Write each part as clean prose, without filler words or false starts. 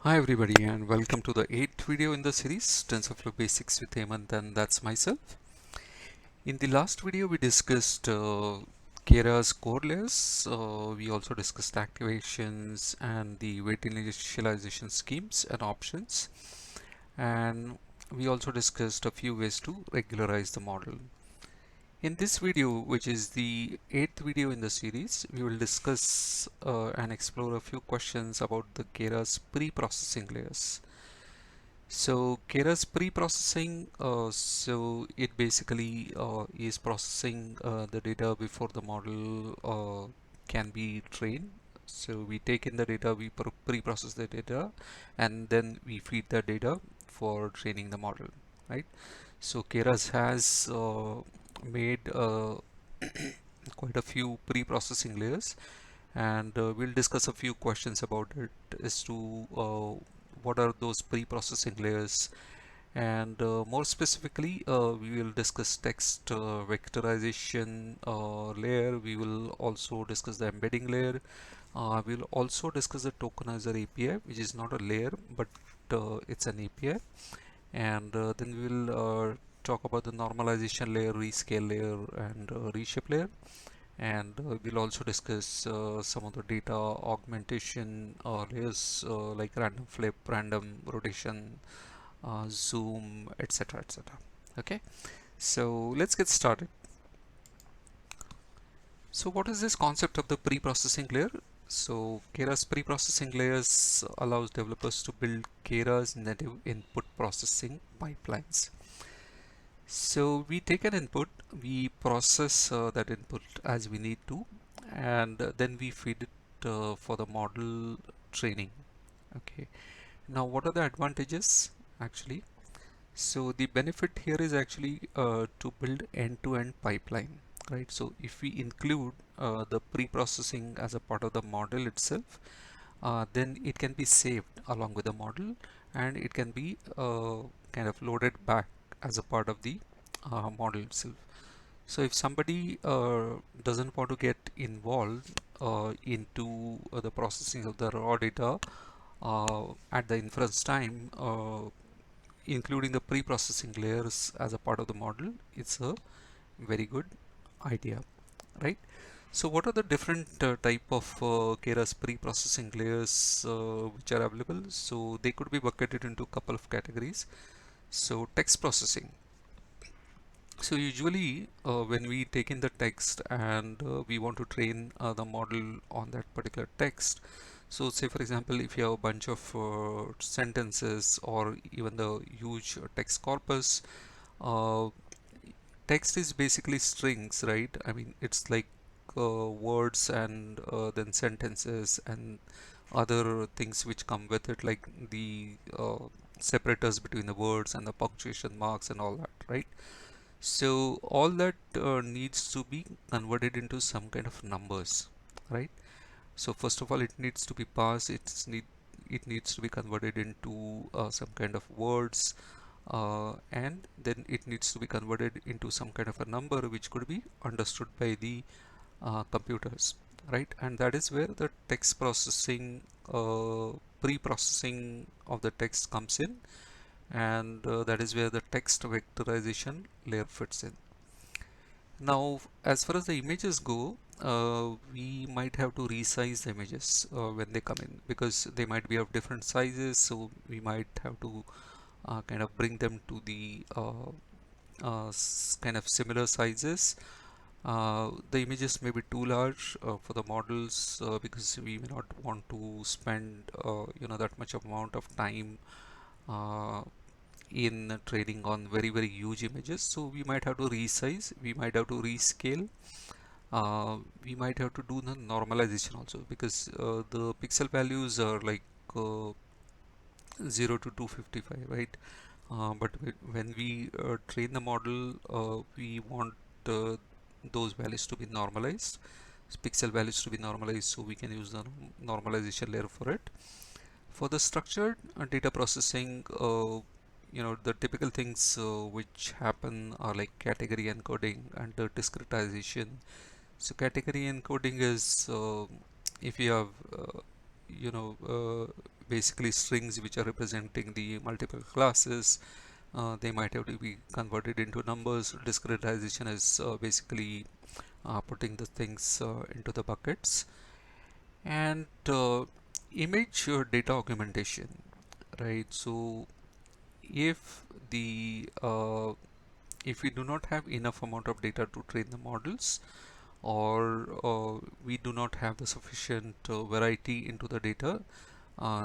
Hi everybody and welcome to the 8th video in the series TensorFlow Basics with Hemant, and that's myself. In the last video we discussed Keras core layers. We also discussed activations and the weight initialization schemes and options, and we also discussed a few ways to regularize the model. In this video, which is the 8th video in the series, we will discuss and explore a few questions about the Keras pre-processing layers. So Keras pre-processing, so it basically is processing the data before the model can be trained. So we take in the data, we pre-process the data, and then we feed the data for training the model, right? So Keras has made quite a few pre-processing layers, and we'll discuss a few questions about it as to what are those pre-processing layers, and more specifically we will discuss text vectorization layer. We will also discuss the embedding layer. We'll also discuss the tokenizer API, which is not a layer but it's an API, and then we will talk about the normalization layer, rescale layer, and reshape layer, and we'll also discuss some of the data augmentation layers like random flip, random rotation, zoom, etc., etc. Okay, so let's get started. So what is this concept of the pre-processing layer? So Keras pre-processing layers allows developers to build Keras native input processing pipelines. So we take an input, we process that input as we need to, and then we feed it for the model training. Okay. Now, what are the advantages actually? So the benefit here is actually to build end-to-end pipeline, right? So if we include the pre-processing as a part of the model itself, then it can be saved along with the model, and it can be kind of loaded back as a part of the model itself. So if somebody doesn't want to get involved into the processing of the raw data at the inference time, including the pre-processing layers as a part of the model, it's a very good idea, right? So what are the different type of Keras pre-processing layers which are available? So they could be bucketed into a couple of categories. So text processing. So usually when we take in the text and we want to train the model on that particular text. So say for example, if you have a bunch of sentences or even the huge text corpus, uh, text is basically strings, right? I mean, it's like words and then sentences and other things which come with it, like the separators between the words and the punctuation marks and all that, right? So all that needs to be converted into some kind of numbers, right? So first of all, it needs to be parsed. It needs to be converted into some kind of words, and then it needs to be converted into some kind of a number which could be understood by the computers, right? And that is where the text processing, pre-processing of the text comes in, and that is where the text vectorization layer fits in. Now, as far as the images go, we might have to resize the images when they come in, because they might be of different sizes, so we might have to kind of bring them to the kind of similar sizes. The images may be too large for the models because we may not want to spend that much amount of time uh, in training on very huge images. So we might have to resize, we might have to rescale, we might have to do the normalization also, because the pixel values are like uh, 0 to 255, right? But when we train the model, we want uh, those values to be normalized, pixel values to be normalized, so we can use the normalization layer for it. For the structured data processing, the typical things which happen are like category encoding and the discretization. So category encoding is if you have, you know, uh, basically strings which are representing the multiple classes. They might have to be converted into numbers. Discretization is basically putting the things into the buckets. And image data augmentation, right? So if the if we do not have enough amount of data to train the models, or we do not have the sufficient variety into the data,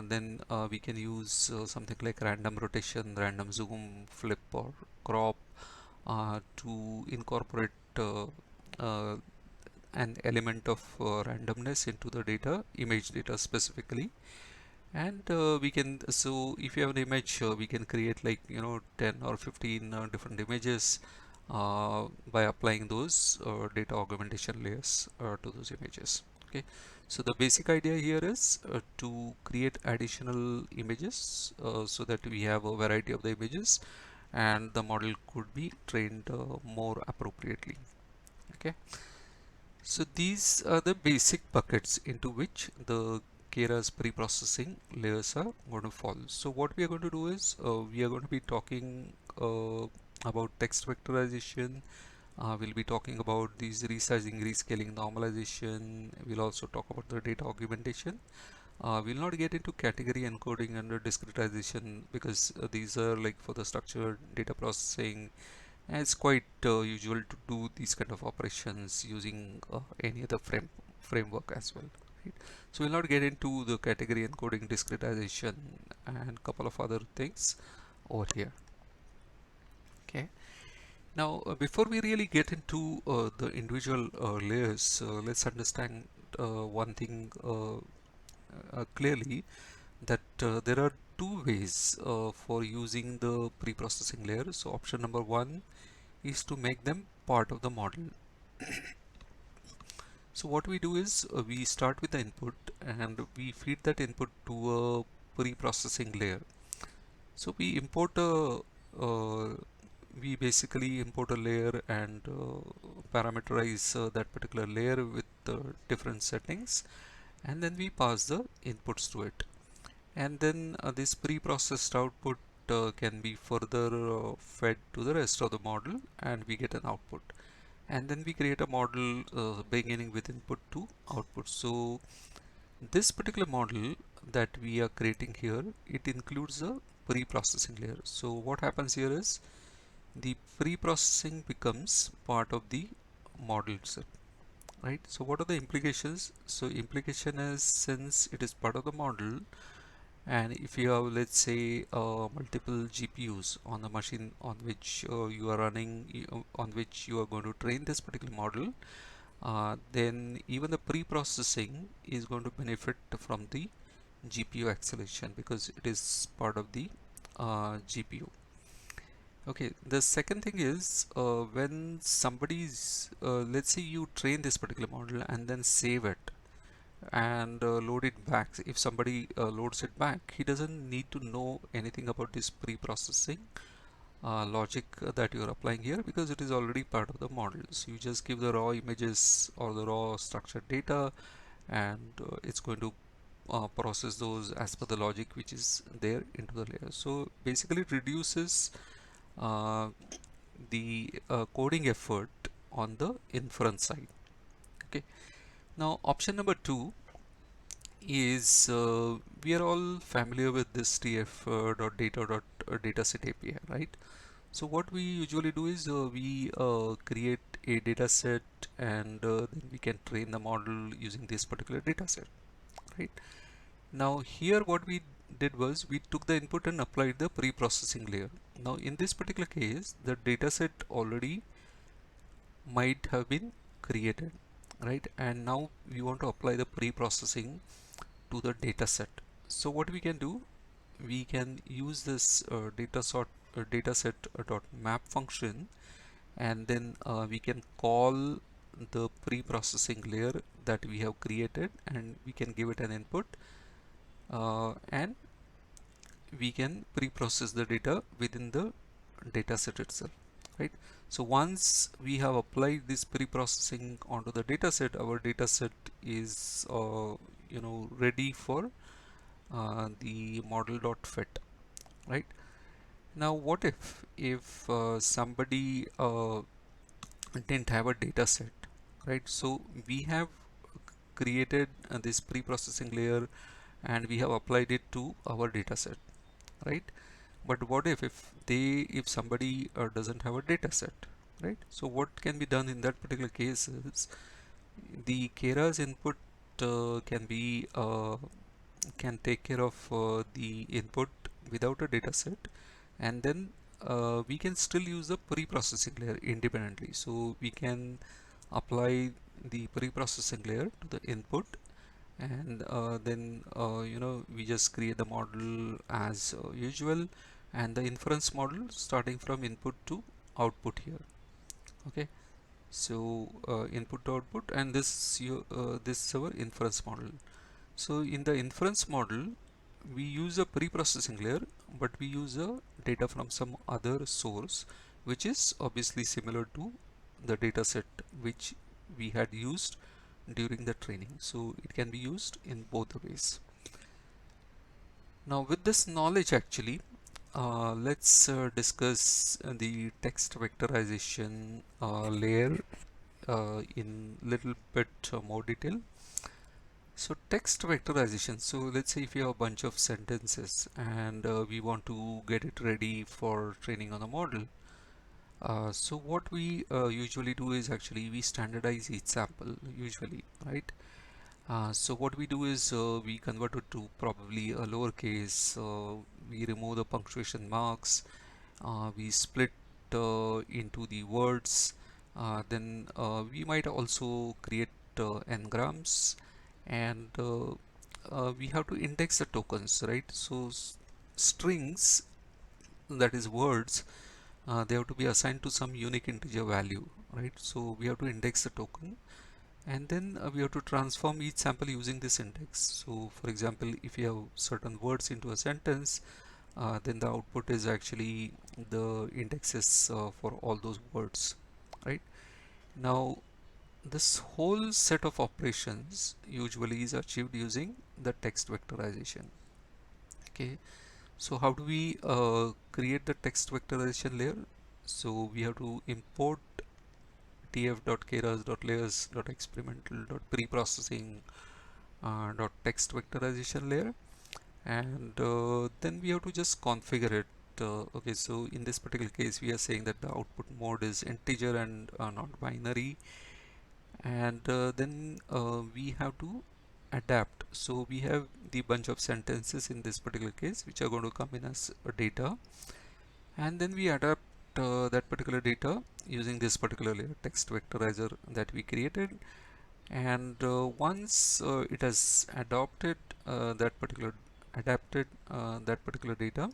then we can use something like random rotation, random zoom, flip, or crop to incorporate uh, an element of randomness into the data, image data specifically. And we can, so if you have an image, we can create like 10 or 15 different images by applying those data augmentation layers to those images. Okay, so the basic idea here is to create additional images so that we have a variety of the images and the model could be trained more appropriately. Okay, so these are the basic buckets into which the Keras pre-processing layers are going to fall. So what we are going to do is we are going to be talking about text vectorization. We'll be talking about these resizing, rescaling, normalization. We'll also talk about the data augmentation. We'll not get into category encoding and discretization because these are like for the structured data processing, and it's quite usual to do these kind of operations using any other framework as well, right? So we'll not get into the category encoding, discretization, and couple of other things over here. Okay, now before we really get into the individual layers, let's understand one thing clearly, that there are two ways for using the pre-processing layer. So option number one is to make them part of the model. So what we do is we start with the input and we feed that input to a pre-processing layer. So we import a we basically import a layer and parameterize that particular layer with different settings, and then we pass the inputs to it, and then this pre-processed output can be further fed to the rest of the model and we get an output, and then we create a model beginning with input to output. So this particular model that we are creating here, it includes a pre-processing layer. So what happens here is the pre-processing becomes part of the model itself, right? So what are the implications? So implication is, since it is part of the model, and if you have, let's say, multiple GPUs on the machine on which you are running, on which you are going to train this particular model, then even the pre-processing is going to benefit from the GPU acceleration because it is part of the GPU. Okay, the second thing is when somebody's, let's say you train this particular model and then save it and load it back. If somebody loads it back, he doesn't need to know anything about this pre-processing logic that you are applying here because it is already part of the models. You just give the raw images or the raw structured data, and it's going to process those as per the logic which is there into the layer. So basically it reduces uh, the coding effort on the inference side. Okay, now option number two is we are all familiar with this tf.data.dataset API, right? So what we usually do is we create a data set, and then we can train the model using this particular data set, right? Now here what we did was we took the input and applied the pre-processing layer. Now in this particular case, the data set already might have been created, right? And now we want to apply the pre-processing to the data set. So what we can do, we can use this dataset dot map function, and then we can call the pre-processing layer that we have created, and we can give it an input, and we can pre-process the data within the dataset itself, right? So once we have applied this pre-processing onto the dataset, our dataset is ready for the model.fit, right? Now what if somebody didn't have a data set, right? So we have created this pre-processing layer and we have applied it to our data set, right? But what if somebody doesn't have a data set, right? So what can be done in that particular case is the Keras input can be can take care of the input without a data set, and then we can still use the pre-processing layer independently. So we can apply the pre-processing layer to the input, and then we just create the model as usual, and the inference model starting from input to output here. Okay, so input to output, and this is our inference model. So in the inference model, we use a pre-processing layer, but we use a data from some other source, which is obviously similar to the data set which we had used during the training. So it can be used in both the ways. Now with this knowledge actually, let's discuss the text vectorization layer in little bit more detail. So text vectorization, so let's say if you have a bunch of sentences and we want to get it ready for training on a model. So what we usually do is actually we standardize each sample usually, right? So what we do is we convert it to probably a lowercase, we remove the punctuation marks, we split into the words, then we might also create n-grams, and we have to index the tokens, right? So strings, that is words, they have to be assigned to some unique integer value, right? So we have to index the token, and then we have to transform each sample using this index. So for example, if you have certain words into a sentence, then the output is actually the indexes for all those words, right? Now this whole set of operations usually is achieved using the text vectorization. Okay, so how do we create the text vectorization layer? So we have to import tf.keras.layers.experimental.preprocessing .text vectorization layer, and then we have to just configure it. Okay, so in this particular case we are saying that the output mode is integer and not binary, and then we have to adapt. So we have the bunch of sentences in this particular case which are going to come in as data, and then we adapt that particular data using this particular layer text vectorizer that we created. And once it has adapted that particular data,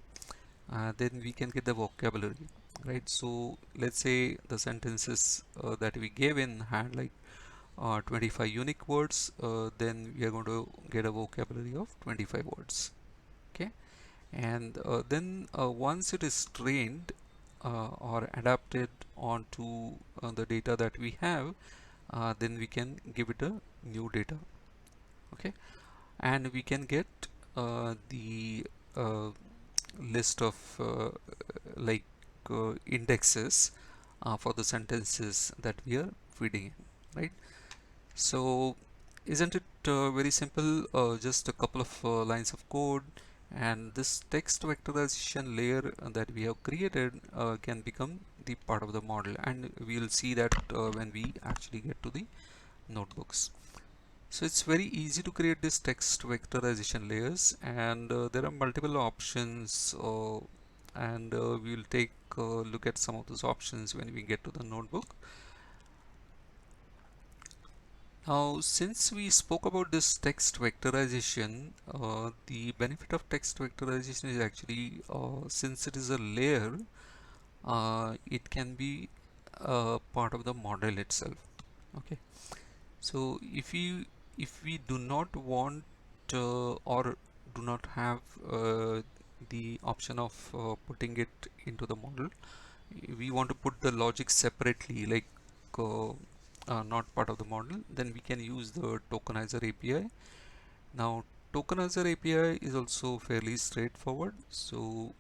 then we can get the vocabulary, right? So let's say the sentences that we gave in had like 25 unique words, then we are going to get a vocabulary of 25 words. Okay, and then once it is trained or adapted onto the data that we have, then we can give it a new data. Okay, and we can get the list of like indexes for the sentences that we are feeding in, right? So isn't it very simple? Just a couple of lines of code, and this text vectorization layer that we have created can become the part of the model, and we'll see that when we actually get to the notebooks. So it's very easy to create this text vectorization layers, and there are multiple options, and we will take a look at some of those options when we get to the notebook. Now, since we spoke about this text vectorization, the benefit of text vectorization is actually, since it is a layer, it can be part of the model itself. Okay, so if we do not want or do not have the option of putting it into the model, we want to put the logic separately, like not part of the model, then we can use the Tokenizer API. Now Tokenizer API is also fairly straightforward. So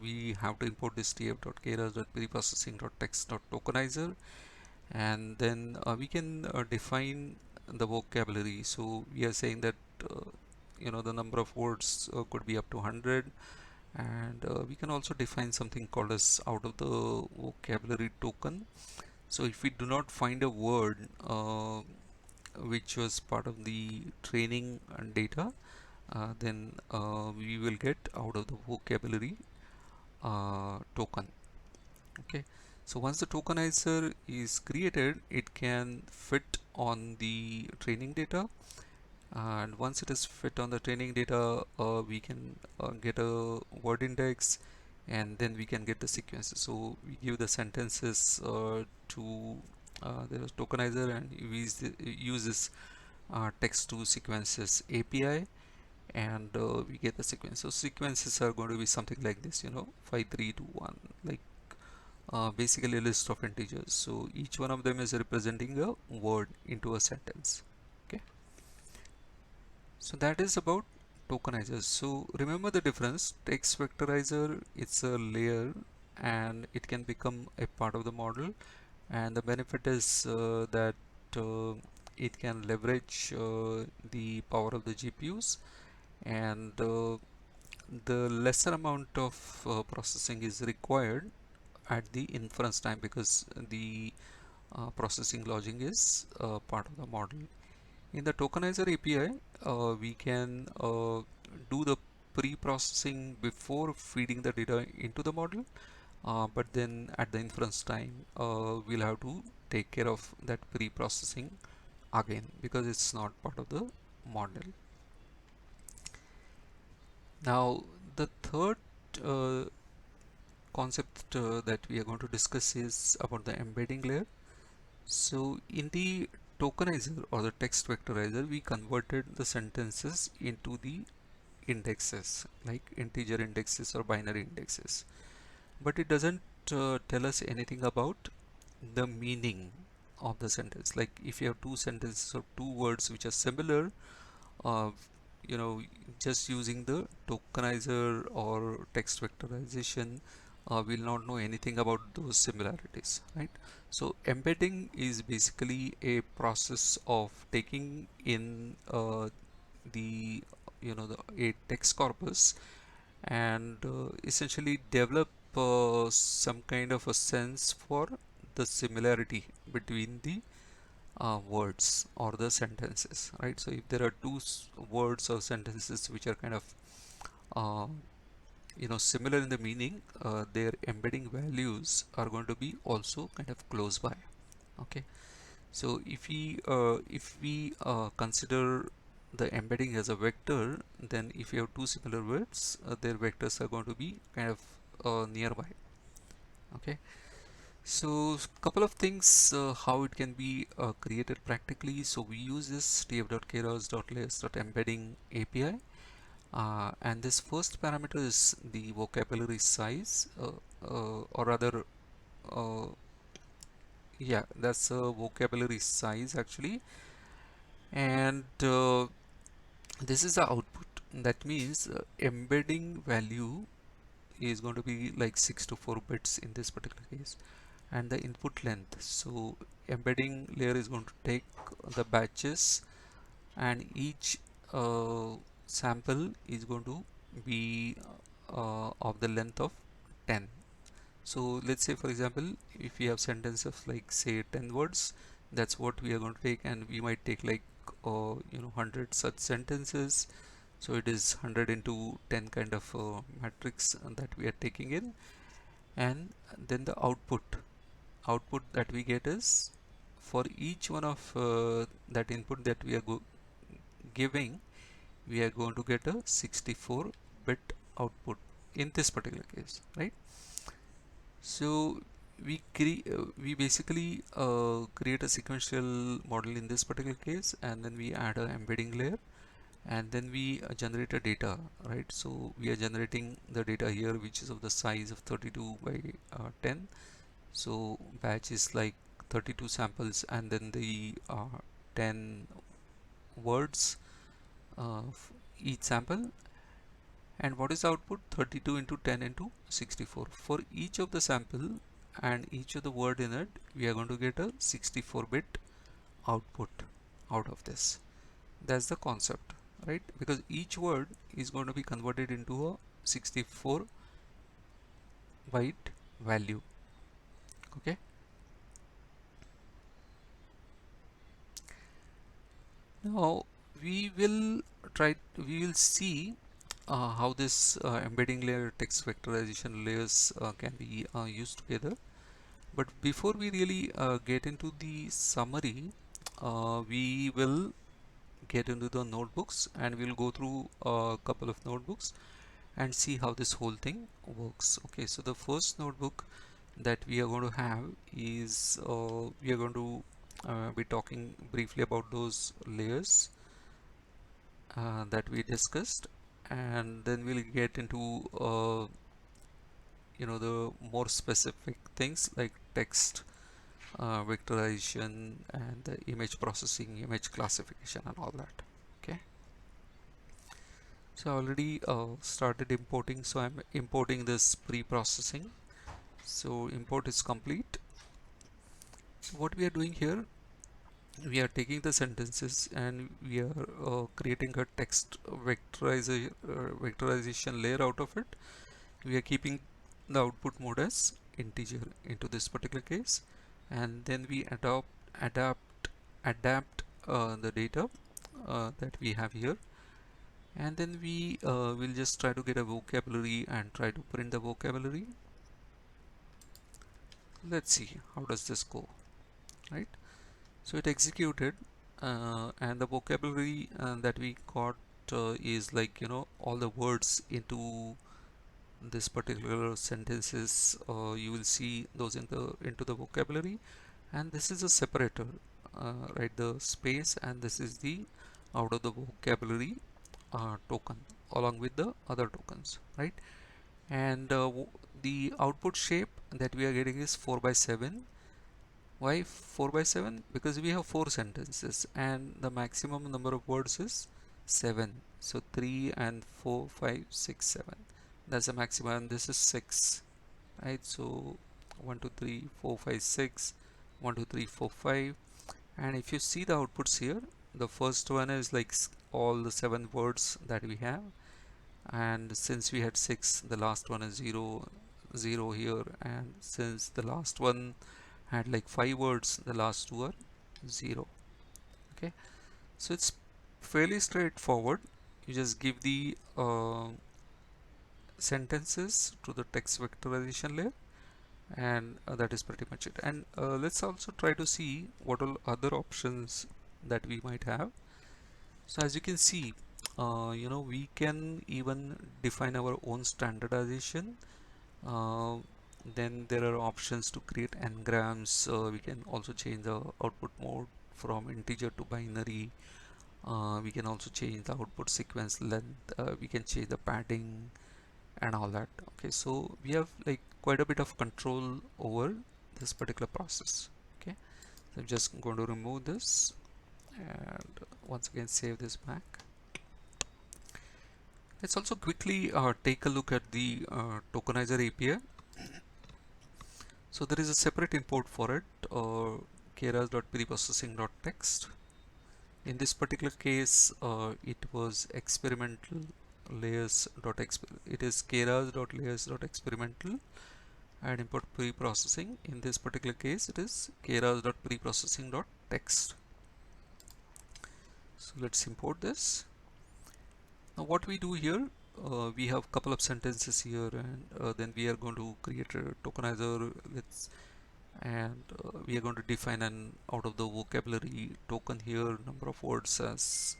we have to import this tf.keras.preprocessing.text.tokenizer, and then we can define the vocabulary. So we are saying that the number of words could be up to 100, and we can also define something called as out of the vocabulary token. So if we do not find a word which was part of the training data, then we will get out of the vocabulary token. Okay, so once the tokenizer is created, it can fit on the training data, and once it is fit on the training data, we can get a word index, and then we can get the sequences. So we give the sentences to the tokenizer, and we use this text to sequences API, and we get the sequence. So sequences are going to be something like this, 5 3 2 1, like basically a list of integers. So each one of them is representing a word into a sentence. Okay, so that is about tokenizers. So remember the difference. Text vectorizer, it's a layer and it can become a part of the model, and the benefit is that uh, it can leverage the power of the GPUs, and the lesser amount of processing is required at the inference time, because the processing logic is part of the model. In the tokenizer API, we can do the pre-processing before feeding the data into the model, but then at the inference time, we'll have to take care of that pre-processing again, because it's not part of the model. Now, the third uh, concept that we are going to discuss is about the embedding layer. So in the tokenizer or the text vectorizer, we converted the sentences into the indexes, like integer indexes or binary indexes, but it doesn't tell us anything about the meaning of the sentence. Like if you have two sentences or two words which are similar, uh, you know just using the tokenizer or text vectorization, we'll not know anything about those similarities, right? So embedding is basically a process of taking in the a text corpus, and essentially develop some kind of a sense for the similarity between the words or the sentences, right? So if there are two words or sentences which are kind of uh, similar in the meaning, their embedding values are going to be also kind of close by. Okay, so if we consider the embedding as a vector, then if you have two similar words, their vectors are going to be kind of nearby. Okay, so couple of things how it can be created practically. So we use this tf.keras.layers.embedding API, and this first parameter is the vocabulary size, or rather, uh, yeah, that's a vocabulary size actually, and this is the output. That means embedding value is going to be like 6 to 4 bits in this particular case, and the input length. So embedding layer is going to take the batches, and each sample is going to be of the length of 10. So let's say, for example, if we have sentence of like say 10 words, that's what we are going to take, and we might take like 100 such sentences. So it is 100 into 10 kind of matrix that we are taking in, and then the output that we get is, for each one of that input that we are giving, we are going to get a 64 bit output in this particular case, right? So we basically create a sequential model in this particular case, and then we add a embedding layer, and then we generate a data, right? So we are generating the data here, which is of the size of 32 by 10. So batch is like 32 samples, and then the 10 words each sample. And what is the output? 32 into 10 into 64. For each of the sample and each of the word in it, we are going to get a 64-bit output out of this. That's the concept, right? Because each word is going to be converted into a 64 byte value. Okay. Now we will see how this embedding layer, text vectorization layers can be used together. But before we really get into the summary, we will get into the notebooks and we'll go through a couple of notebooks and see how this whole thing works. Okay, so the first notebook that we are going to have is we are going to be talking briefly about those layers that we discussed, and then we'll get into the more specific things like text vectorization and the image processing, image classification and all that. Okay, so I already started importing, so I'm importing this pre-processing. So import is complete. So what we are doing here, we are taking the sentences and we are creating a text vectorization layer out of it. We are keeping the output mode as integer into this particular case, and then we adapt the data that we have here, and then we will just try to get a vocabulary and try to print the vocabulary. Let's see how does this go, right? So it executed, and the vocabulary that we got is like all the words into this particular sentences. You will see those into the vocabulary, and this is a separator, right? The space, and this is the out of the vocabulary token along with the other tokens, right? And the output shape that we are getting is 4 by 7. Why 4 by 7? Because we have 4 sentences and the maximum number of words is 7. So 3 and 4, 5, 6, 7. That's the maximum, and this is 6, right? So 1, 2, 3, 4, 5, 6, 1, 2, 3, 4, 5. And if you see the outputs here, the first one is like all the 7 words that we have, and since we had 6, the last one is 0, 0 here, and since the last one had like 5 words, the last two are 0. Okay, so it's fairly straightforward. You just give the sentences to the text vectorization layer, and that is pretty much it. And let's also try to see what all other options that we might have. So as you can see, we can even define our own standardization. uh, then there are options to create engrams. We can also change the output mode from integer to binary. We can also change the output sequence length. We can change the padding and all that. Okay, so we have like quite a bit of control over this particular process. Okay, so I'm just going to remove this and once again save this back. Let's also quickly take a look at the Tokenizer API. So there is a separate import for it, keras.preprocessing.text. In this particular case, it was experimental layers dot it is keras.layers.experimental and import preprocessing. In this particular case, it is keras.preprocessing.text. So let's import this. Now what we do here, we have a couple of sentences here, and then we are going to create a tokenizer. And we are going to define an out of the vocabulary token here, number of words as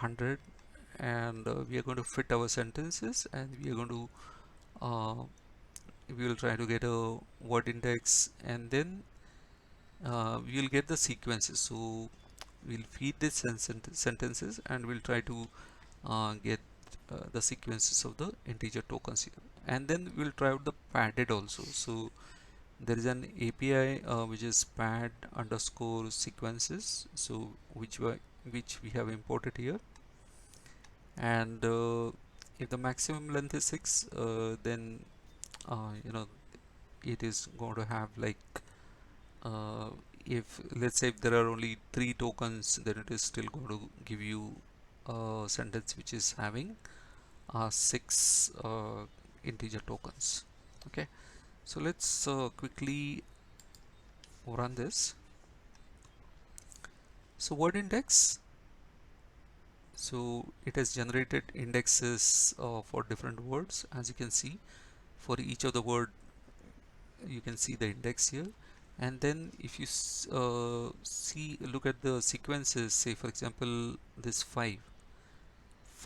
100, and we are going to fit our sentences, and we are going to we will try to get a word index, and then we will get the sequences. So we'll feed these sentences and we'll try to get the sequences of the integer tokens here, and then we'll try out the padded also. So there is an API which is pad underscore sequences, so which we have imported here, and if the maximum length is 6, then you know, it is going to have like uh, if let's say if there are only 3 tokens, then it is still going to give you a sentence which is having 6 integer tokens. Okay, so let's quickly run this. So word index, so it has generated indexes for different words. As you can see, for each of the word you can see the index here, and then if you see, look at the sequences, say for example this 5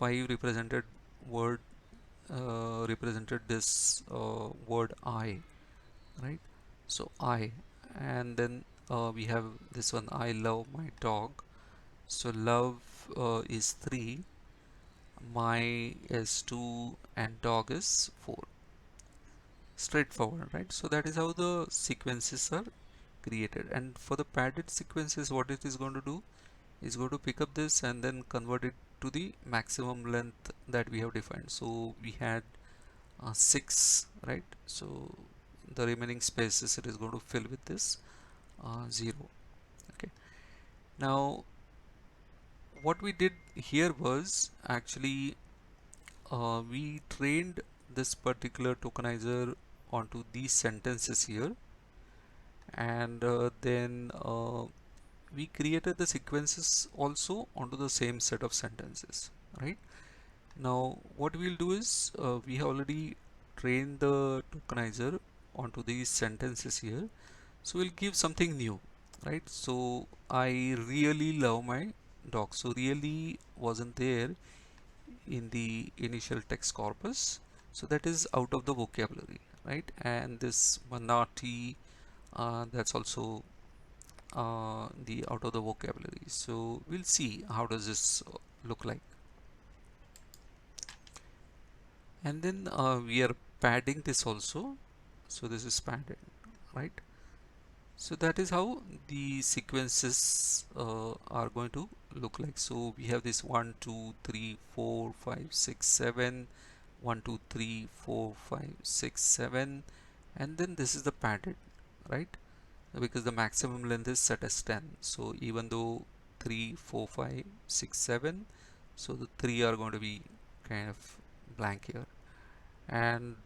represented word, represented this word I, right? So I, and then we have this one, I love my dog. So love is 3, my is 2, and dog is 4. Straightforward, right? So that is how the sequences are created. And for the padded sequences, what it is going to do is going to pick up this and then convert it to the maximum length that we have defined. So we had 6, right? So the remaining spaces it is going to fill with this 0. Okay, now what we did here was actually we trained this particular tokenizer onto these sentences here, and then we created the sequences also onto the same set of sentences, right? Now what we'll do is we have already trained the tokenizer onto these sentences here, so we'll give something new, right? So I really love my dog. So really wasn't there in the initial text corpus, so that is out of the vocabulary, right? And this manati, that's also the out of the vocabulary. So we'll see how does this look like. And then we are padding this also, so this is padded, right? So that is how the sequences are going to look like. So we have this 1 2 3 4 5 6 7, 1 2 3 4 5 6 7, and then this is the padded, right? Because the maximum length is set as 10, so even though 3 4 5 6 7, so the 3 are going to be kind of blank here, and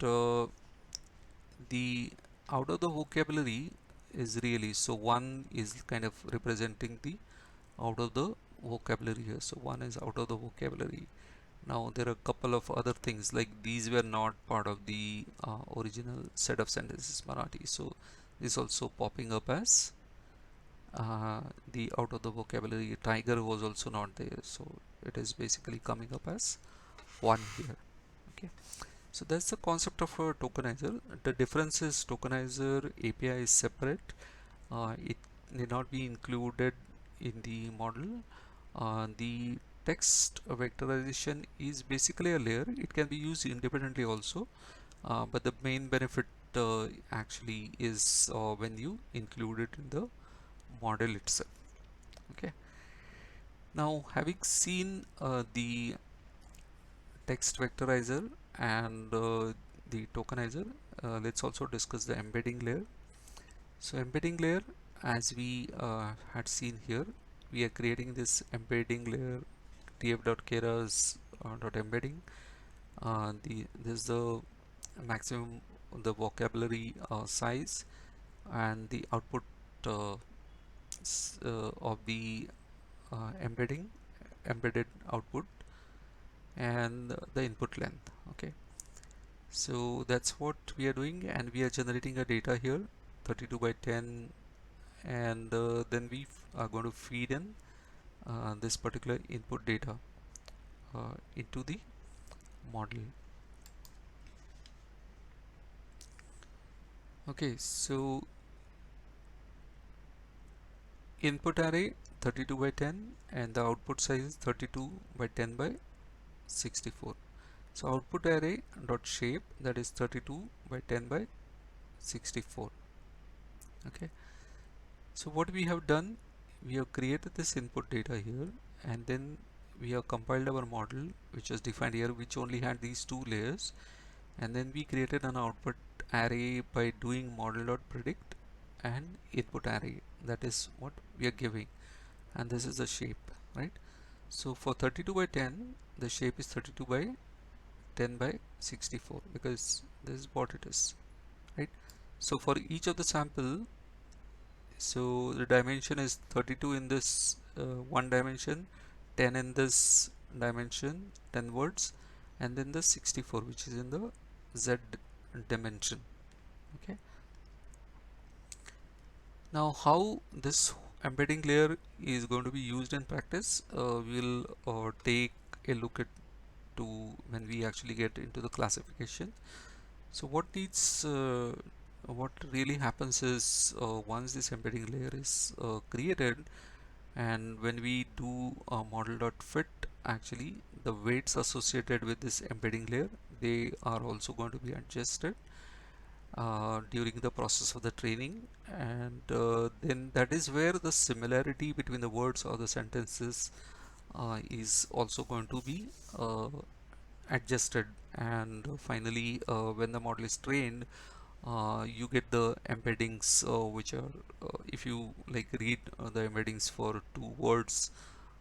the out of the vocabulary is really, so 1 is kind of representing the out of the vocabulary here, so 1 is out of the vocabulary. Now there are a couple of other things, like these were not part of the original set of sentences Marathi, so this also popping up as the out of the vocabulary. Tiger was also not there, so it is basically coming up as 1 here. Okay, so that's the concept of a tokenizer. The difference is tokenizer API is separate. It need not be included in the model. The text vectorization is basically a layer. It can be used independently also, but the main benefit actually is when you include it in the model itself. Okay, now having seen the text vectorizer and the tokenizer, let's also discuss the embedding layer. So embedding layer, as we had seen here, we are creating this embedding layer tf.keras embedding. This is the maximum the vocabulary size and the output uh, of the embedded output, and the input length. Okay, so that's what we are doing, and we are generating a data here 32 by 10, and then we are going to feed in this particular input data into the model. Okay, so input array 32 by 10 and the output size is 32 by 10 by 64. So output array dot shape, that is 32 by 10 by 64. Okay, so what we have done, we have created this input data here, and then we have compiled our model which was defined here, which only had these two layers, and then we created an output array by doing model.predict and input array. That is what we are giving, and this is the shape, right? So for 32 by 10, the shape is 32 by 10 by 64 because this is what it is, right? So for each of the sample, so the dimension is 32 in this one dimension, 10 in this dimension, 10 words, and then the 64 which is in the z dimension. Okay, now how this embedding layer is going to be used in practice, we'll take a look at to when we actually get into the classification. So what really happens is, once this embedding layer is created, and when we do a model.fit, actually the weights associated with this embedding layer, they are also going to be adjusted during the process of the training, and then that is where the similarity between the words or the sentences is also going to be adjusted, and finally when the model is trained, you get the embeddings which are, if you like read the embeddings for two words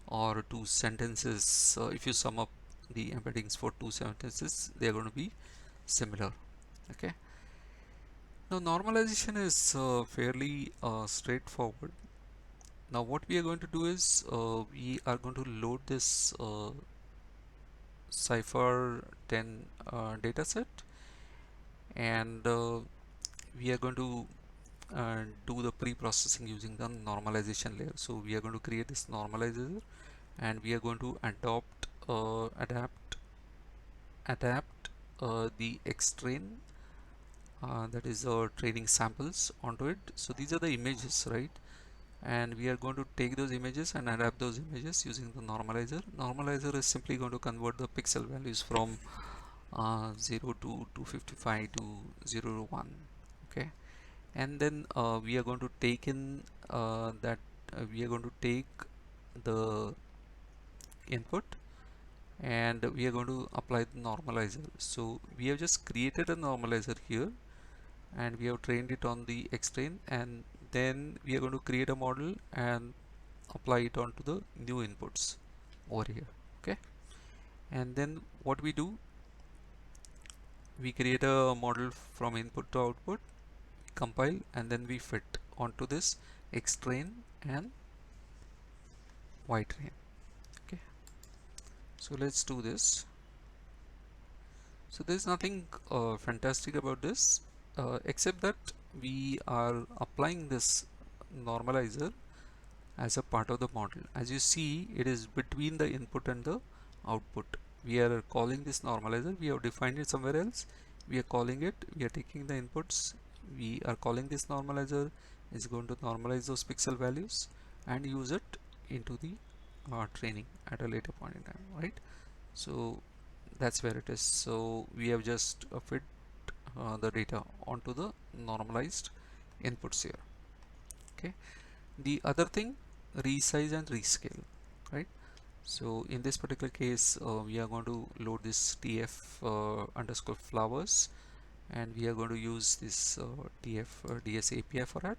or two sentences, if you sum up the embeddings for two sentences, they are going to be similar. Okay, now normalization is fairly straightforward. Now what we are going to do is, we are going to load this cipher 10 dataset, and we are going to do the pre-processing using the normalization layer. So we are going to create this normalizer, and we are going to adapt the xtrain, that is training samples onto it. So these are the images, right? And we are going to take those images and adapt those images using the normalizer. Normalizer is simply going to convert the pixel values from 0 to 255 to 0 to 1. Okay, and then we are going to take in that we are going to take the input, and we are going to apply the normalizer. So we have just created a normalizer here, and we have trained it on the xtrain, and then we are going to create a model and apply it onto the new inputs over here. Okay, and then what we do, we create a model from input to output, compile, and then we fit onto this xtrain and ytrain. Okay, so let's do this. So there's nothing fantastic about this, except that we are applying this normalizer as a part of the model. As you see, it is between the input and the output. We are calling this normalizer, we have defined it somewhere else, we are calling it, we are taking the inputs, we are calling this normalizer, is going to normalize those pixel values and use it into the training at a later point in time, right? So that's where it is. So we have just fit the data onto the normalized inputs here. Okay, the other thing, resize and rescale, right? So in this particular case, we are going to load this tf underscore flowers, and we are going to use this tf ds API for that.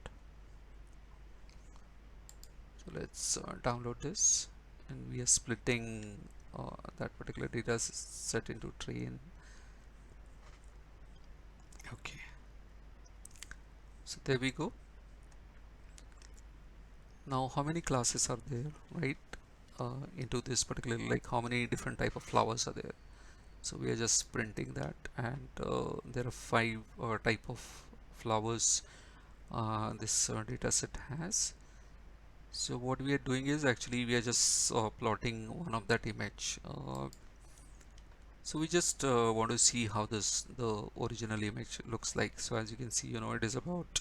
So let's download this, and we are splitting that particular data set into train. Okay, so there we go. Now how many classes are there, right? Into this particular, like how many different type of flowers are there? So we are just printing that, and there are 5 type of flowers this data set has. So what we are doing is, actually we are just plotting one of that image. So we just want to see how the original image looks like. So as you can see, it is about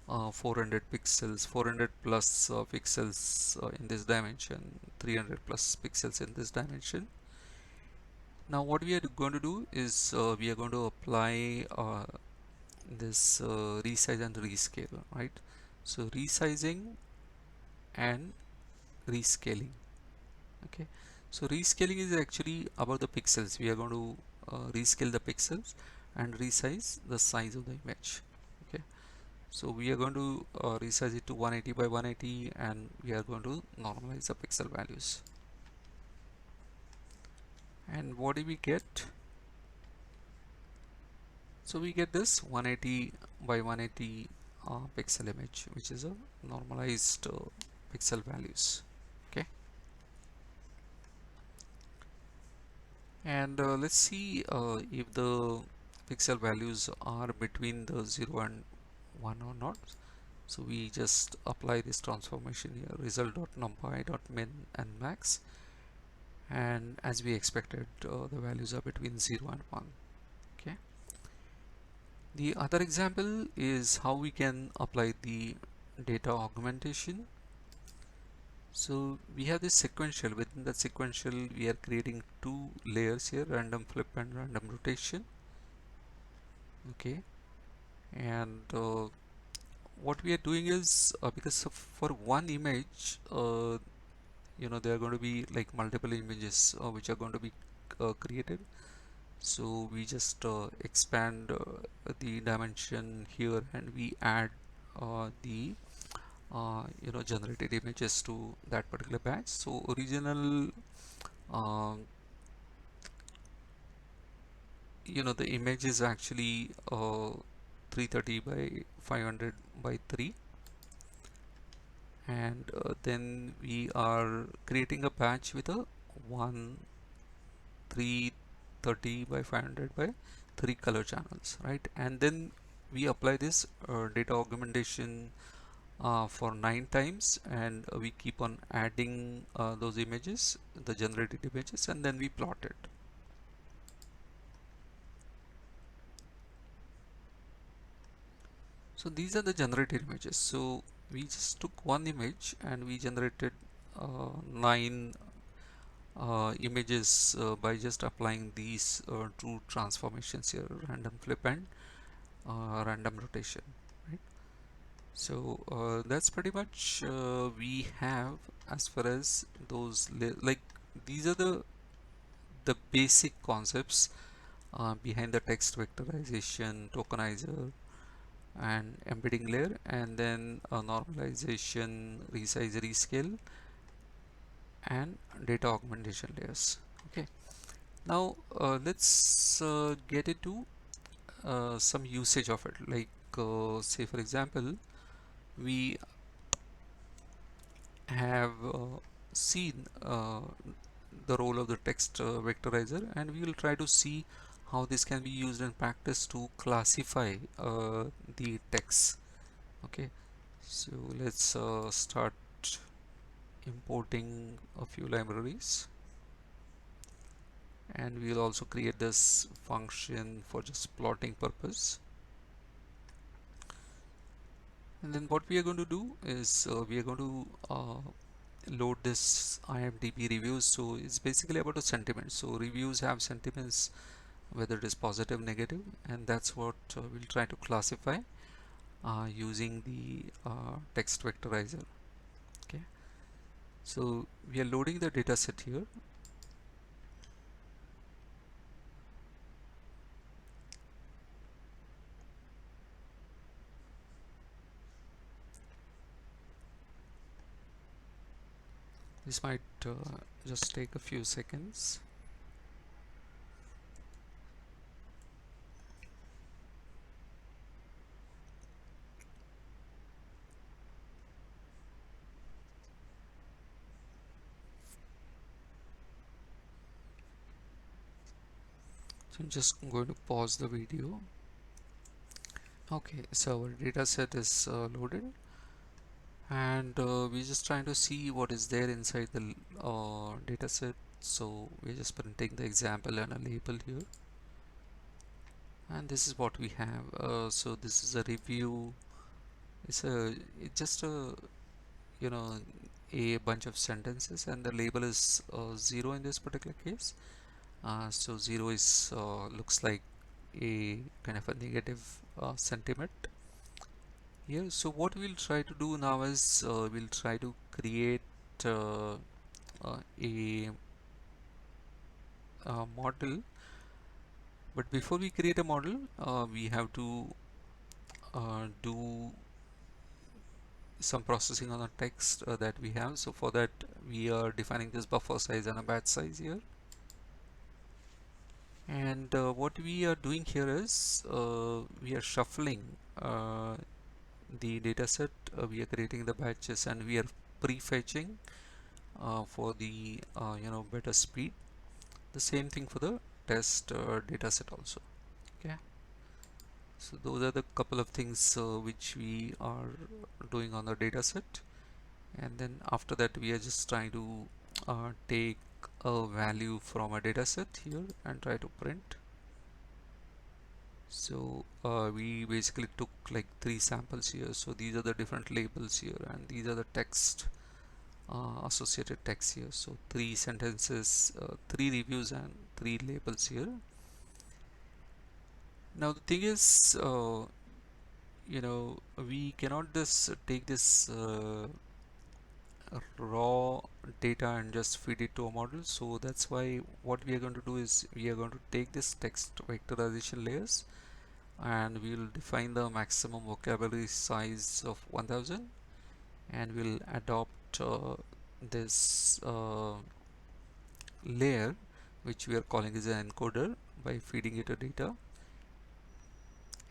400 pixels, 400 plus pixels in this dimension, 300 plus pixels in this dimension. Now what we are going to do is, we are going to apply this resize and rescale, right? So resizing and rescaling. Okay, So rescaling is actually about the pixels. We are going to rescale the pixels and resize the size of the image. Okay, so we are going to resize it to 180 by 180, and we are going to normalize the pixel values. And what do we get? So we get this 180 by 180 pixel image, which is a normalized pixel values. Okay, and let's see if the pixel values are between the 0 and 1 or not. So we just apply this transformation here, result.numpy.min and max, and as we expected, the values are between 0 and 1. Okay, the other example is how we can apply the data augmentation. So we have this sequential. Within that sequential, we are creating two layers here, random flip and random rotation. Okay, and what we are doing is because for one image, there are going to be like multiple images which are going to be created. So we just expand the dimension here, and we add the generated images to that particular batch. So original uh, the image is actually 330 by 500 by 3, and then we are creating a batch with a 1 330 by 500 by 3 color channels, right? And then we apply this data augmentation for 9 times, and we keep on adding those images, the generated images, and then we plot it. So these are the generated images. So we just took one image and we generated 9 images by just applying these two transformations here, random flip and random rotation, right? So that's pretty much we have as far as those like these are the basic concepts behind the text vectorization, tokenizer, and embedding layer, and then normalization, resize, rescale, and data augmentation layers. Okay, now let's get into some usage of it. Like say for example, we have seen the role of the text vectorizer, and we will try to see how this can be used in practice to classify the text. Okay, so let's start importing a few libraries, and we'll also create this function for just plotting purpose. And then what we are going to do is we are going to load this IMDb reviews. So it's basically about a sentiment. So reviews have sentiments, whether it is positive, negative, and that's what we'll try to classify using the text vectorizer. Okay, so we are loading the data set here. This might just take a few seconds. So I'm just going to pause the video. Okay, so our data set is loaded, and we're just trying to see what is there inside the data set. So we're just printing the example and a label here, and this is what we have. So this is a review. It's just a you know a bunch of sentences, and the label is 0 in this particular case. So 0 is looks like a kind of a negative sentiment here. So what we'll try to do now is we'll try to create a model. But before we create a model, we have to do some processing on the text that we have. So for that, we are defining this buffer size and a batch size here. And what we are doing here is we are shuffling the dataset. We are creating the batches and we are prefetching for the better speed. The same thing for the test dataset also. Okay. So those are the couple of things which we are doing on the dataset, and then after that we are just trying to take a value from a dataset here and try to print. So we basically took like 3 samples here. So these are the different labels here, and these are the text associated text here. So 3 sentences, 3 reviews, and 3 labels here. Now the thing is, we cannot just take this raw data and just feed it to a model. So that's why what we are going to do is we are going to take this text vectorization layers and we will define the maximum vocabulary size of 1000, and we'll adopt this layer which we are calling as an encoder by feeding it a data.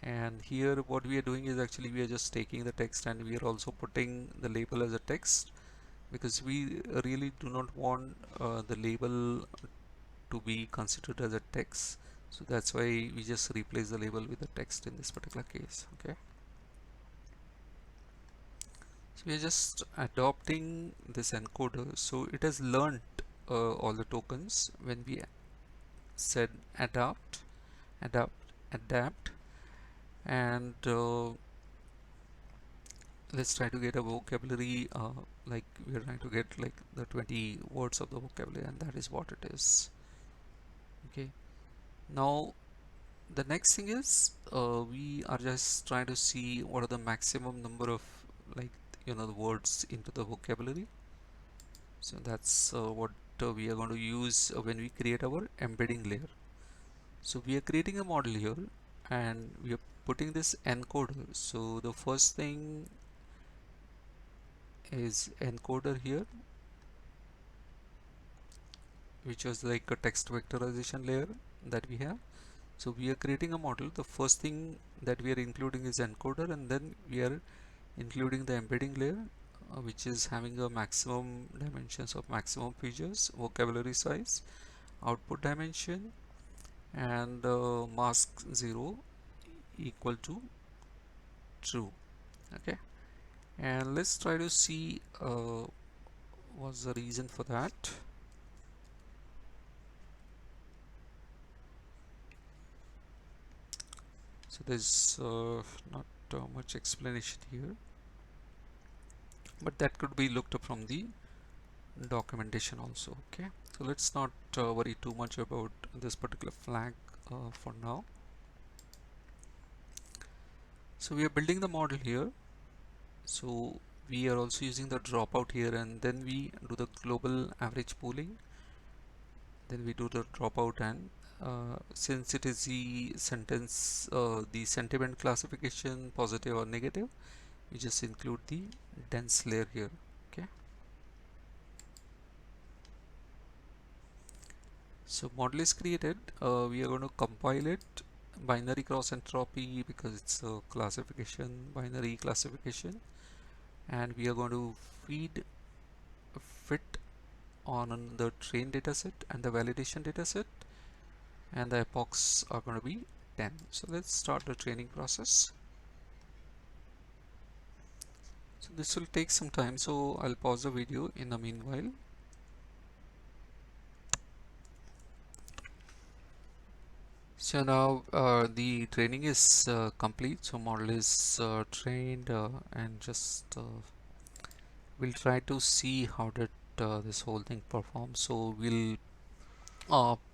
And here what we are doing is actually we are just taking the text and we are also putting the label as a text, because we really do not want the label to be considered as a text. So that's why we just replace the label with the text in this particular case. Okay, so we are just adopting this encoder, so it has learned all the tokens when we said adapt, and let's try to get a vocabulary like we are trying to get like the 20 words of the vocabulary, and that is what it is. Okay, now the next thing is we are just trying to see what are the maximum number of like the words into the vocabulary. So that's what we are going to use when we create our embedding layer. So we are creating a model here and we are putting this encoder. So the first thing is encoder here, which was like a text vectorization layer that we have. So we are creating a model. The first thing that we are including is encoder, and then we are including the embedding layer, which is having a maximum dimensions of maximum features, vocabulary size, output dimension, and mask 0 equal to true. Okay, and let's try to see what's the reason for that. So there's not much explanation here, but that could be looked up from the documentation also. Okay, so let's not worry too much about this particular flag for now. So we are building the model here. So we are also using the dropout here, and then we do the global average pooling, then we do the dropout, and since it is the sentence the sentiment classification positive or negative, we just include the dense layer here. Okay, so model is created. We are going to compile it binary cross entropy because it's a classification, binary classification, and we are going to feed fit on the train dataset and the validation dataset, and the epochs are going to be 10. So let's start the training process. So this will take some time, so I'll pause the video in the meanwhile. So now the training is complete, so model is trained, and just we'll try to see how did this whole thing perform. So we'll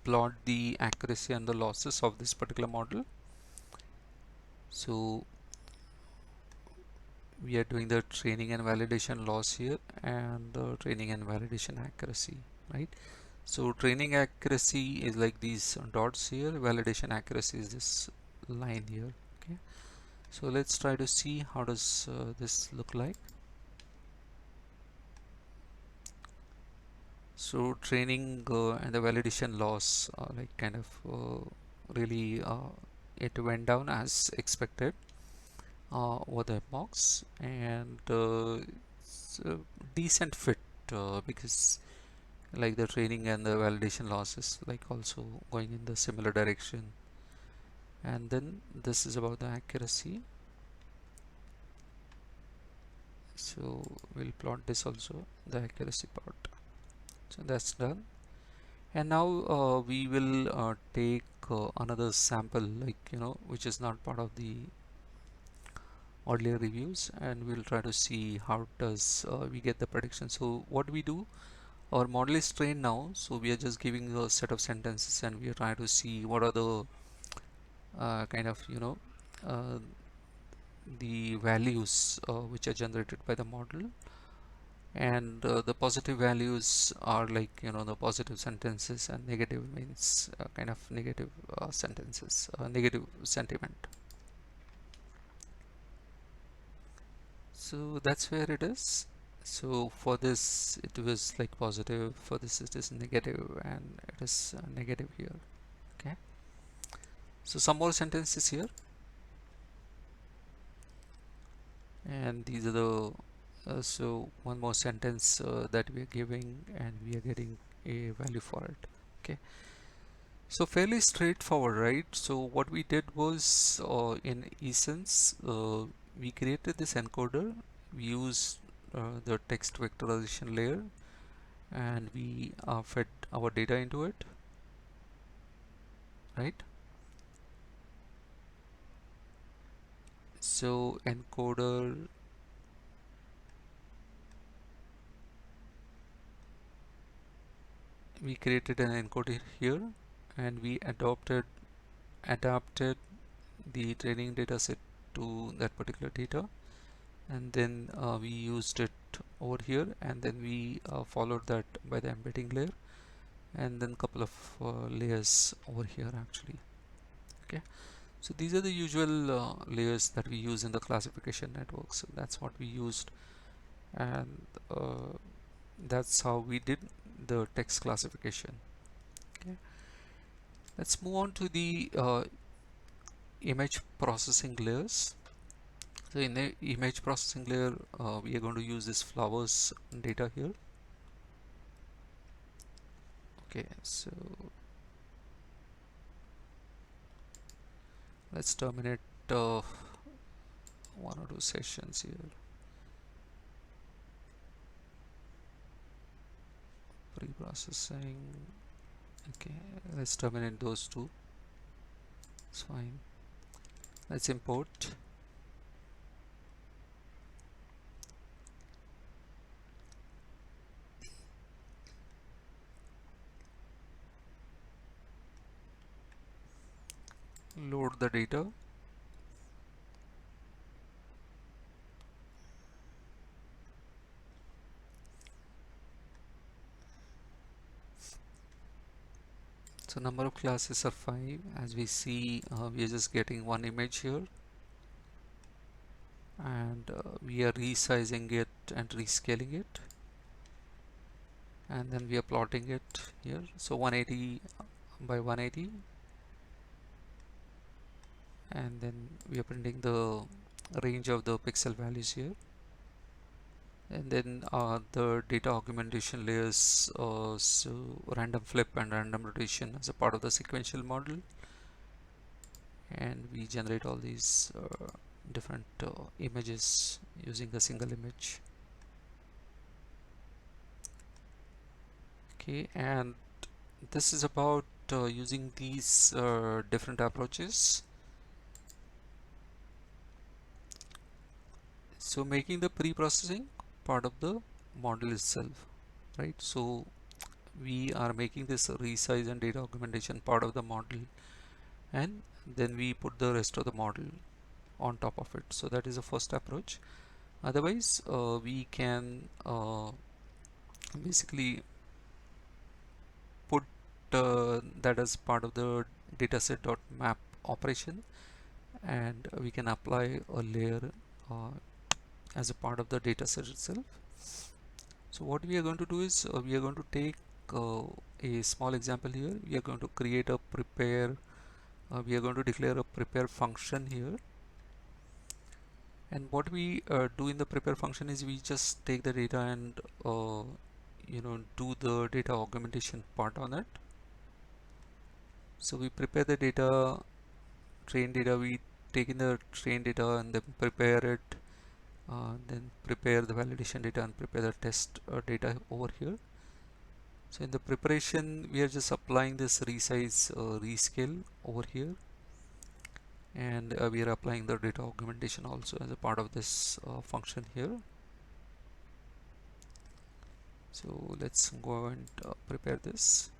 plot the accuracy and the losses of this particular model. So we are doing the training and validation loss here and the training and validation accuracy, right? So training accuracy is like these dots here, validation accuracy is this line here. Okay, so let's try to see how does this look like. So training and the validation loss like kind of really it went down as expected over the box, and it's a decent fit because like the training and the validation losses like also going in the similar direction. And then this is about the accuracy, so we'll plot this also, the accuracy part. So that's done. And now we will take another sample, like which is not part of the earlier reviews, and we'll try to see how does we get the prediction. So what we do, our model is trained now, so we are just giving a set of sentences and we are trying to see what are the kind of uh, the values which are generated by the model, and the positive values are like the positive sentences, and negative means kind of negative sentences, negative sentiment. So that's where it is. So for this it was like positive, for this it is negative, and it is negative here. Okay, so some more sentences here, and these are the so one more sentence that we are giving, and we are getting a value for it. Okay, so fairly straightforward, right? So what we did was in Essence we created this encoder, we used the text vectorization layer, and we fed our data into it, right? So encoder, we created an encoder here, and we adapted the training data set to that particular data, and then we used it over here, and then we followed that by the embedding layer, and then couple of layers over here actually. Okay, so these are the usual layers that we use in the classification network, so that's what we used, and that's how we did the text classification. Okay, let's move on to the image processing layers. So in the image processing layer we are going to use this flowers data here. Okay, so let's terminate one or two sessions here. Pre-processing. Okay, let's terminate those two. It's fine. Let's import. Load the data. So number of classes are 5. As we see, we are just getting one image here, and we are resizing it and rescaling it, and then we are plotting it here. So 180 by 180, and then we are printing the range of the pixel values here, and then the data augmentation layers, so random flip and random rotation as a part of the sequential model, and we generate all these different images using a single image. Okay, and this is about using these different approaches. So making the pre-processing part of the model itself, right? So we are making this resize and data augmentation part of the model, and then we put the rest of the model on top of it. So that is the first approach. Otherwise we can basically that is part of the dataset.map operation, and we can apply a layer uh, as a part of the dataset itself. So what we are going to do is we are going to take a small example here. We are going to create a prepare, we are going to declare a prepare function here, and what we do in the prepare function is we just take the data and do the data augmentation part on it. So we prepare the data, train data, we take in the train data and then prepare it, then prepare the validation data and prepare the test data over here. So in the preparation we are just applying this resize rescale over here, and we are applying the data augmentation also as a part of this function here. So let's go and prepare this.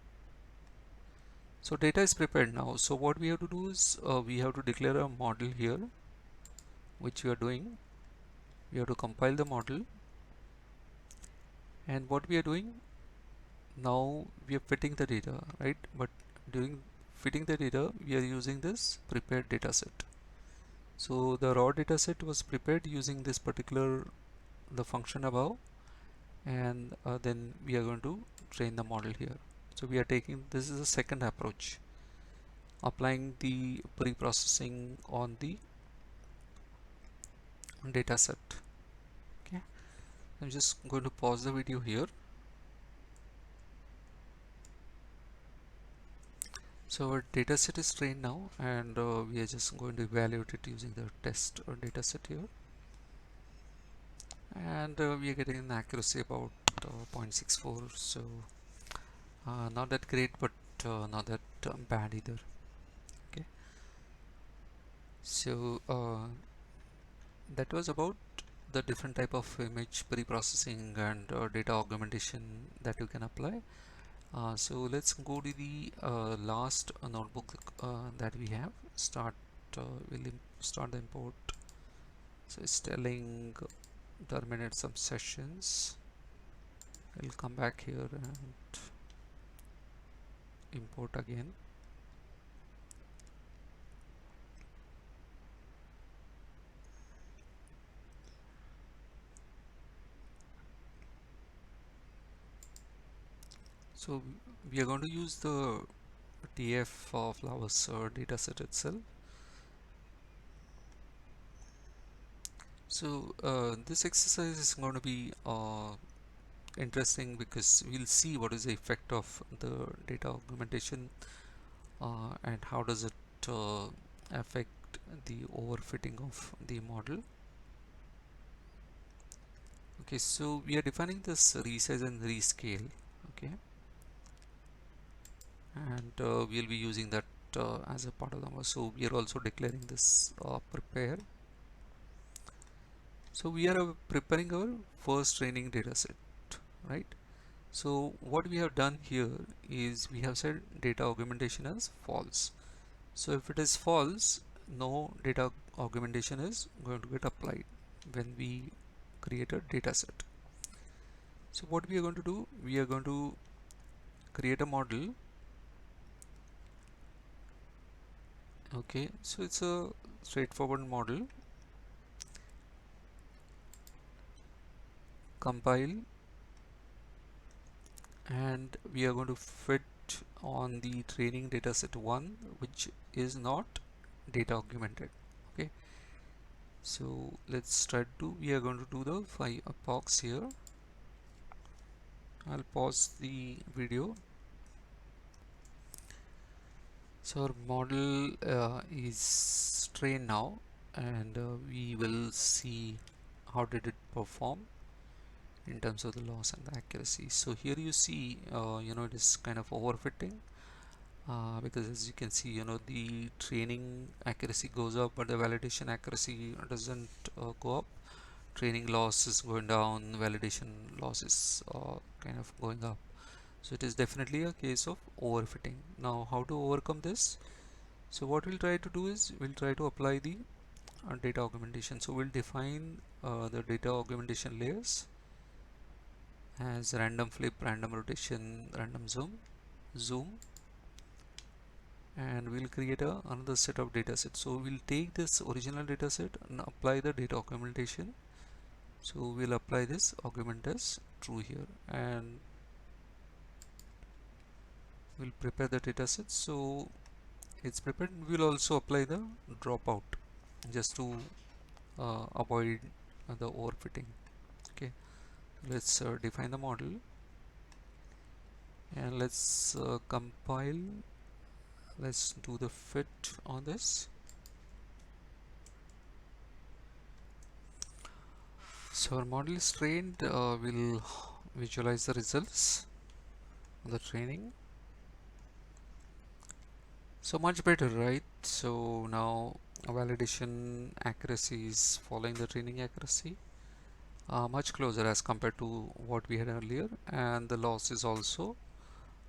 So data is prepared now. So what we have to do is we have to declare a model here, which we are doing. We have to compile the model, and what we are doing now, we are fitting the data, right? But during fitting the data we are using this prepared data set. So the raw data set was prepared using this particular the function above, and then we are going to train the model here. So we are taking, this is the second approach, applying the pre-processing on the data set. Okay, I'm just going to pause the video here. So our data set is trained now, and we are just going to evaluate it using the test data set here, and we are getting an accuracy about 0.64, so not that great, but not that bad either. Okay, so that was about the different type of image pre-processing and data augmentation that you can apply. So let's go to the last notebook that we have. We'll start the import. So it's telling terminate some sessions. I'll come back here and import again. So we are going to use the TF flowers dataset itself. So this exercise is going to be interesting because we'll see what is the effect of the data augmentation and how does it affect the overfitting of the model. Okay, so we are defining this resize and rescale. Okay, and we'll be using that as a part of the model. So we are also declaring this prepare. So we are preparing our first training data set, right? So what we have done here is we have set data augmentation as false. So if it is false, no data augmentation is going to get applied when we create a data set. So what we are going to do, we are going to create a model. Okay, so it's a straightforward model. Compile, and we are going to fit on the training dataset 1, which is not data augmented. Okay, so let's try to, we are going to do the box here. I'll pause the video. So our model is trained now, and we will see how did it perform in terms of the loss and the accuracy. So here you see it is kind of overfitting because as you can see, the training accuracy goes up but the validation accuracy doesn't go up. Training loss is going down, validation loss is kind of going up. So it is definitely a case of overfitting. Now how to overcome this? So what we'll try to do is we'll try to apply the data augmentation. So we'll define the data augmentation layers as random flip, random rotation, random zoom. and we'll create another set of data set. So we'll take this original data set and apply the data augmentation. So we'll apply this augment as true here, and we'll prepare the data set. So it's prepared. We'll also apply the dropout just to avoid the overfitting. Okay, let's define the model, and let's compile. Let's do the fit on this. So our model is trained. We'll visualize the results of the training. So much better, right? So now validation accuracy is following the training accuracy, much closer as compared to what we had earlier, and the loss is also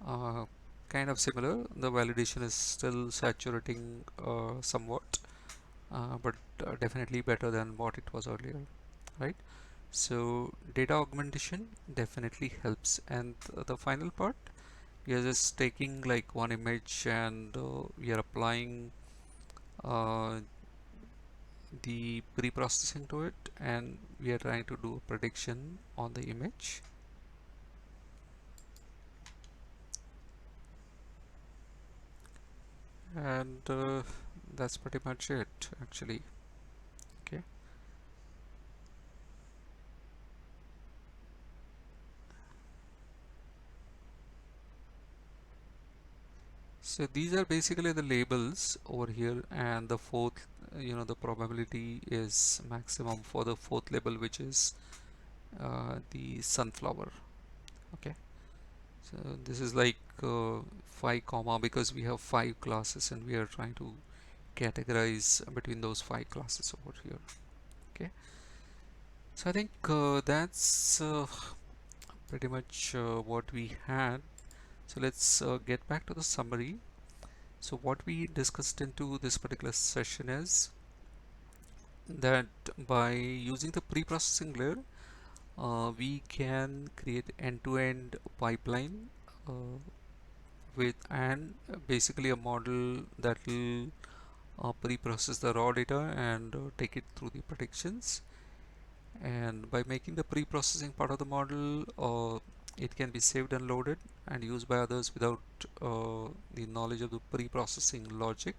uh, kind of similar. The validation is still saturating somewhat, but definitely better than what it was earlier, right? So data augmentation definitely helps, and the final part, we are just taking like one image, and we are applying uh, the pre-processing to it, and we are trying to do a prediction on the image. And that's pretty much it actually. Okay, so these are basically the labels over here, and the fourth, the probability is maximum for the fourth label, which is the sunflower. Okay, so this is like 5 comma, because we have 5 classes and we are trying to categorize between those 5 classes over here. Okay, so I think that's pretty much what we had. So let's get back to the summary. So what we discussed into this particular session is that by using the pre-processing layer, we can create end-to-end pipeline uh, with, and basically a model that will pre-process the raw data and take it through the predictions. And by making the pre-processing part of the model, it can be saved and loaded and used by others without the knowledge of the pre-processing logic.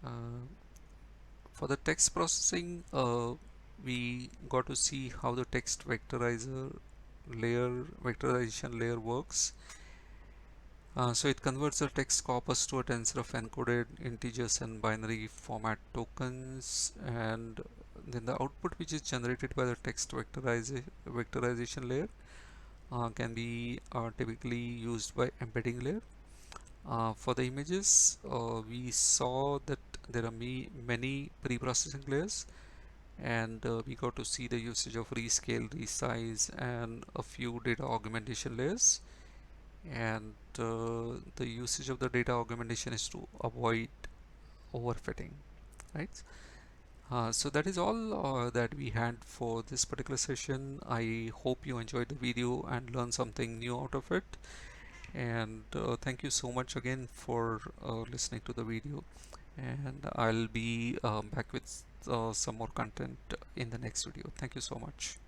Uh, for the text processing, we got to see how the text vectorization layer works. So it converts the text corpus to a tensor of encoded integers and binary format tokens, and then the output, which is generated by the text vectorization layer, can be typically used by embedding layer. For the images, we saw that there are many pre-processing layers, and we got to see the usage of Rescale, Resize, and a few data augmentation layers. And the usage of the data augmentation is to avoid overfitting, right? So that is all that we had for this particular session. I hope you enjoyed the video and learned something new out of it. And thank you so much again for listening to the video. And I'll be back with some more content in the next video. Thank you so much.